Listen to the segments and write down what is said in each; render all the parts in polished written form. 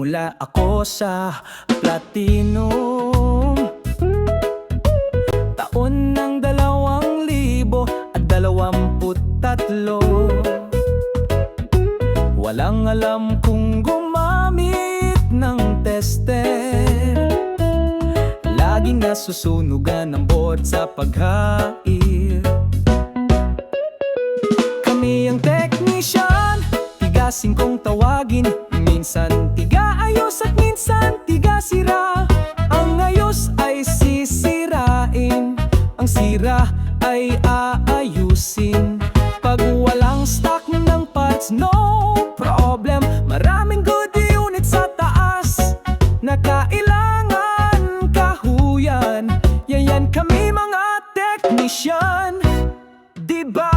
Nagsimula ako sa Platinum taon ng 2023. Walang alam kung gumamit ng tester. Laging nasusunugan ang board sa paghair. Kami ang technician, tigasin kong tawagin. Minsan tiga-ayos at minsan tiga-sira. Ang ayos ay sisirain, ang sira ay aayusin. Pag walang stock ng parts, no problem. Maraming good unit sa taas na kailangan kahuyan. Yan kami mga technician, diba?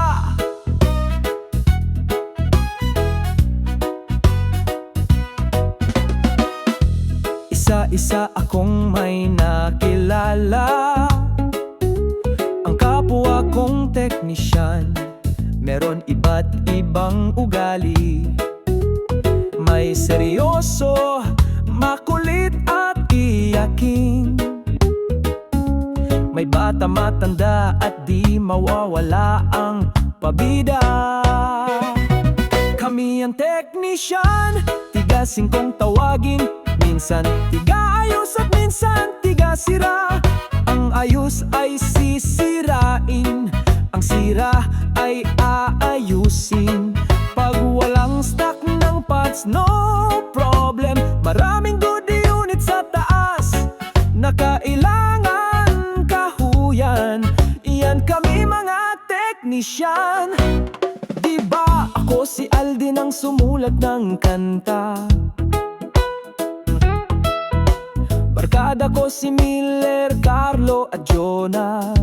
Isa-isa akong may nakilala. Ang kapwa kong technician, meron iba't ibang ugali. May seryoso, makulit at iyaking. May bata, matanda at di mawawala ang pabida. Kami ang technician, tigasin kong tawagin. Minsan tiga-ayos at minsan tiga-sira. Ang ayos ay sisirain, ang sira ay aayusin. Pag walang stock ng parts, no problem. Maraming good unit sa taas na kailangan kahuyan. Iyan kami mga technician, diba? Ako si Aldin ang sumulat ng kanta. Barkada ko si Miller, Carlo at Jonar.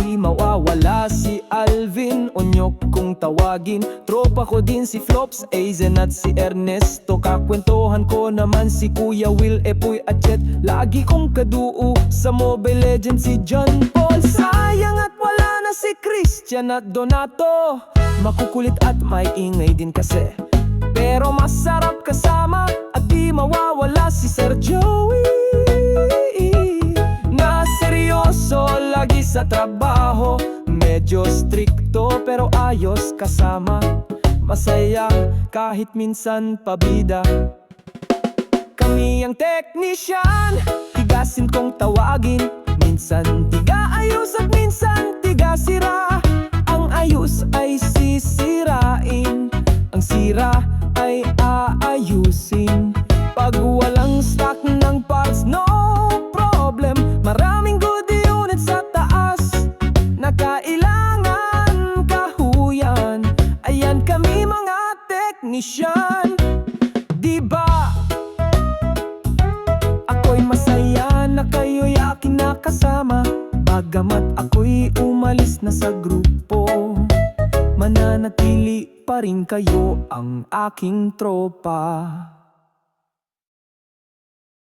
Di mawawala si Alvin, Onyok kung tawagin. Tropa ko din si Flops, Aizen at si Ernesto. Kakwentuhan ko naman si Kuya Will, Epoy at Jet. Lagi kong kaduo sa Mobile Legends si John Paul. Sayang at wala na si Christian at Donato. Makukulit at may ingay din kasi, pero masarap kasama. At di mawawala si Sir Joey, na seryoso lagi sa trabaho. Medyo stricto pero ayos kasama. Masaya kahit minsan pabida. Kami ang technician, tigasin kong tawagin. Minsan tiga-ayos at minsan tiga-sira. Ang ayos ay sisirain, ang sira ay aayusin. Pag walang stock ng parts, no problem. Maraming good unit sa taas na kailangan kahuyan. Ayan kami mga technician, diba? Ako'y masaya na kayo'y aking nakasama. Bagamat ako'y umalis na sa grupo, mananatili pa rin kayo ang aking tropa.